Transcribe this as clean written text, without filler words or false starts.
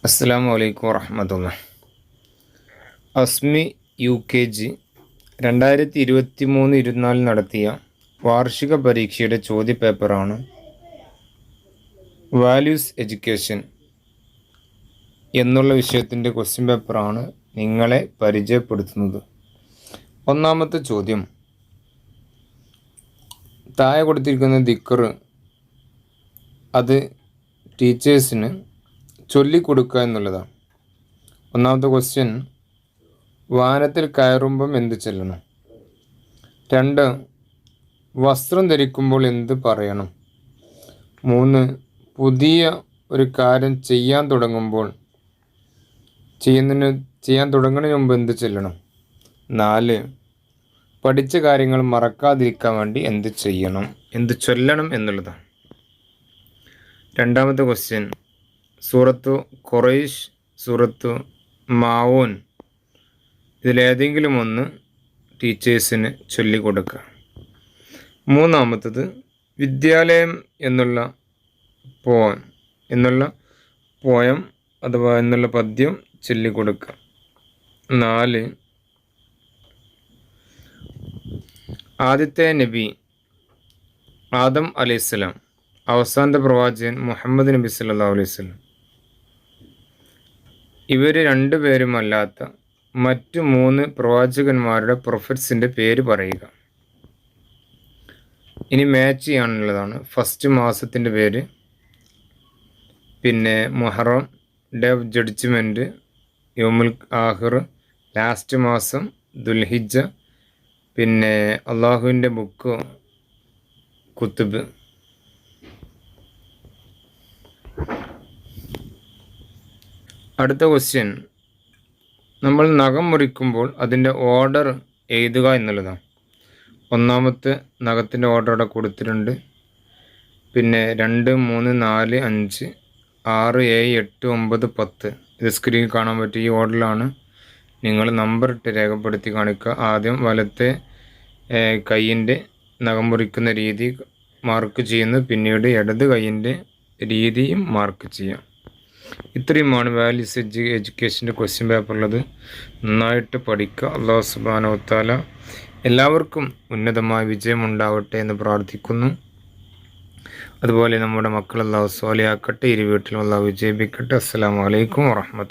അസ്സലാമു അലൈക്കും വറഹ്മത്തുള്ളാഹി. അസ്മി UKG 2023-24 നടത്തിയ വാർഷിക പരീക്ഷയുടെ ചോദ്യപേപ്പറാണ് വാല്യൂസ് എഡ്യൂക്കേഷൻ എന്നുള്ള വിഷയത്തിൻ്റെ ക്വസ്റ്റ്യൻ പേപ്പറാണ് നിങ്ങളെ പരിചയപ്പെടുത്തുന്നത്. ഒന്നാമത്തെ ചോദ്യം, താഴെ കൊടുത്തിരിക്കുന്ന ദിക്ർ അത് ടീച്ചേഴ്സിന് ചൊല്ലിക്കൊടുക്കുക എന്നുള്ളതാണ്. ഒന്നാമത്തെ ക്വസ്റ്റ്യൻ, വാഹനത്തിൽ കയറുമ്പം എന്ത് ചൊല്ലണം? 2, വസ്ത്രം ധരിക്കുമ്പോൾ എന്ത് പറയണം? 3, പുതിയ ഒരു കാര്യം ചെയ്യാൻ തുടങ്ങുന്നതിന് മുമ്പ് എന്ത് ചൊല്ലണം? 4, പഠിച്ച കാര്യങ്ങൾ മറക്കാതിരിക്കാൻ വേണ്ടി എന്ത് ചൊല്ലണം എന്നുള്ളതാണ്. രണ്ടാമത്തെ ക്വസ്റ്റ്യൻ, സൂറത്തു ഖുറൈശ്, സൂറത്തു മാഊൻ ഇതിലേതെങ്കിലും ഒന്ന് ടീച്ചേഴ്സിന് ചൊല്ലിക്കൊടുക്കുക. മൂന്നാമത്തത്, വിദ്യാലയം എന്നുള്ള പോയം അഥവാ എന്നുള്ള പദ്യം ചൊല്ലിക്കൊടുക്കുക. 4, ആദ്യത്തെ നബി ആദം അലൈഹിസ്സലാം, അവസാനത്തെ പ്രവാചകൻ മുഹമ്മദ് നബി സല്ലല്ലാഹു അലൈഹി വസല്ലം, ഇവർ രണ്ടുപേരുമല്ലാത്ത മറ്റ് 3 പ്രവാചകന്മാരുടെ പ്രൊഫറ്റ്സിൻ്റെ പേര് പറയുക. ഇനി മാച്ച് ചെയ്യാനുള്ളതാണ്. ഫസ്റ്റ് മാസത്തിൻ്റെ പേര്, പിന്നെ മുഹറം, ഡേ ഓഫ് ജഡ്ജ്മെൻറ്റ്, യൗമുൽ ആഖിർ, ലാസ്റ്റ് മാസം ദുൽഹിജ്ജ, പിന്നെ അള്ളാഹുവിൻ്റെ ബുക്ക് കുത്തുബ്. അടുത്ത ക്വസ്റ്റ്യൻ, നമ്മൾ നഖം മുറിക്കുമ്പോൾ അതിൻ്റെ ഓർഡർ എഴുതുക എന്നുള്ളതാണ്. ഒന്നാമത്തെ നഖത്തിൻ്റെ ഓർഡർ അവിടെ കൊടുത്തിട്ടുണ്ട്. പിന്നെ 2, 3, 4, 5, 6, 7, 8, 9, 10 ഇത് സ്ക്രീനിൽ കാണാൻ പറ്റും. ഈ ഓർഡറിലാണ് നിങ്ങൾ നമ്പർ ഇട്ട് രേഖപ്പെടുത്തി കാണിക്കുക. ആദ്യം വലത്തെ കൈയിൻ്റെ നഖം മുറിക്കുന്ന രീതി മാർക്ക് ചെയ്യുന്നു, പിന്നീട് ഇടത് കൈയിൻ്റെ രീതിയും മാർക്ക് ചെയ്യാം. ഇത്രയുമാണ് വാല്യൂസ് എഡ്യൂക്കേഷൻ്റെ ക്വസ്റ്റ്യൻ പേപ്പറുള്ളത്. നന്നായിട്ട് പഠിക്കുക. അല്ലാഹു സുബ്ഹാനഹു വ തആല എല്ലാവർക്കും ഉന്നതമായ വിജയമുണ്ടാവട്ടെ എന്ന് പ്രാർത്ഥിക്കുന്നു. അതുപോലെ നമ്മുടെ മക്കൾ അല്ലാഹു സ്വാലിഹാക്കട്ടെ, ഇരു വീട്ടിലും അല്ലാഹു വിജയിപ്പിക്കട്ടെ. അസ്സലാമു അലൈക്കും വറഹ്മത്തുള്ളാഹി.